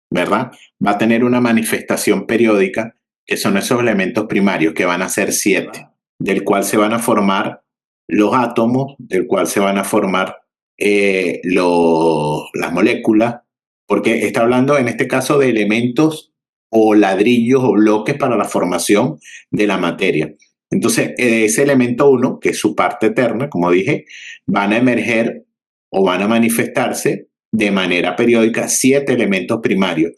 ¿verdad? Va a tener una manifestación periódica, que son esos elementos primarios, que van a ser 7, del cual se van a formar los átomos, del cual se van a formar las moléculas, porque está hablando en este caso de elementos o ladrillos o bloques para la formación de la materia. Entonces, ese elemento 1, que es su parte eterna, como dije, van a emerger o van a manifestarse de manera periódica 7 elementos primarios.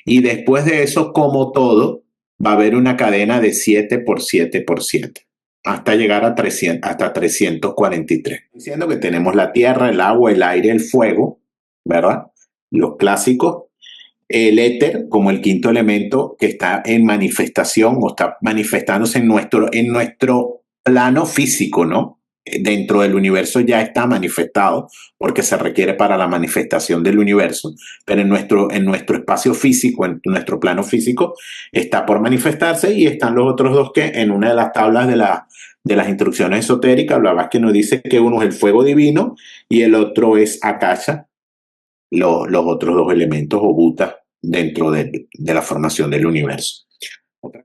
Y después de eso, como todo, va a haber una cadena de 7 por 7 por 7, hasta llegar a 300, hasta 343. Diciendo que tenemos la tierra, el agua, el aire, el fuego, ¿verdad? Los clásicos. El éter como el quinto elemento que está en manifestación o está manifestándose en nuestro plano físico, ¿no? Dentro del universo ya está manifestado porque se requiere para la manifestación del universo, pero en nuestro espacio físico, en nuestro plano físico, está por manifestarse, y están los otros 2 que en una de las tablas de las instrucciones esotéricas, hablabas que nos dice que uno es el fuego divino y el otro es Akasha, los otros 2 elementos o butas dentro de la formación del universo.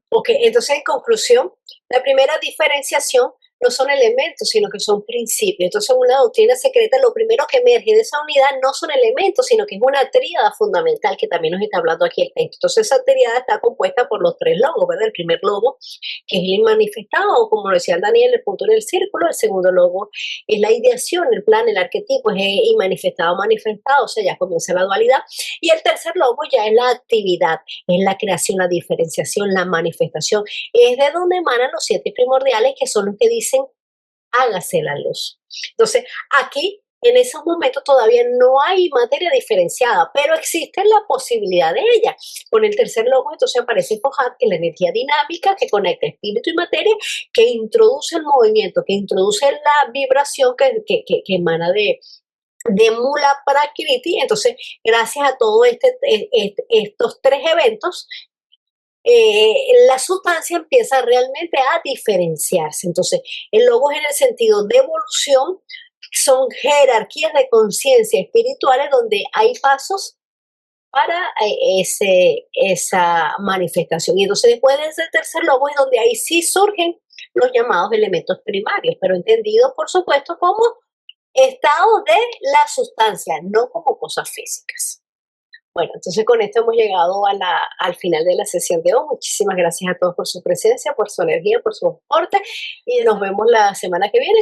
Ok, entonces en conclusión, la primera diferenciación no son elementos, sino que son principios. Entonces, en una doctrina secreta, lo primero que emerge de esa unidad no son elementos, sino que es una tríada fundamental que también nos está hablando aquí el texto. Entonces, esa tríada está compuesta por los 3 logos, ¿verdad? El primer logo, que es el inmanifestado, o como lo decía Daniel, el punto en el círculo. El segundo logo es la ideación, el plan, el arquetipo, es inmanifestado, manifestado, o sea, ya comienza la dualidad. Y el tercer logo ya es la actividad, es la creación, la diferenciación, la manifestación. Es de donde emanan los 7 primordiales, que son los que dicen hágase la luz. Entonces, aquí en esos momentos todavía no hay materia diferenciada, pero existe la posibilidad de ella. Con el tercer logo, entonces aparece Fohat, que es la energía dinámica que conecta espíritu y materia, que introduce el movimiento, que introduce la vibración que emana de Mula Prakriti. Entonces, gracias a todos estos 3 eventos, la sustancia empieza realmente a diferenciarse. Entonces, el logo es en el sentido de evolución, son jerarquías de conciencia espirituales donde hay pasos para esa manifestación. Y entonces, después de ese tercer logo es donde ahí sí surgen los llamados elementos primarios, pero entendidos, por supuesto, como estados de la sustancia, no como cosas físicas. Bueno, entonces con esto hemos llegado al final de la sesión de hoy. Muchísimas gracias a todos por su presencia, por su energía, por su aporte, y nos vemos la semana que viene.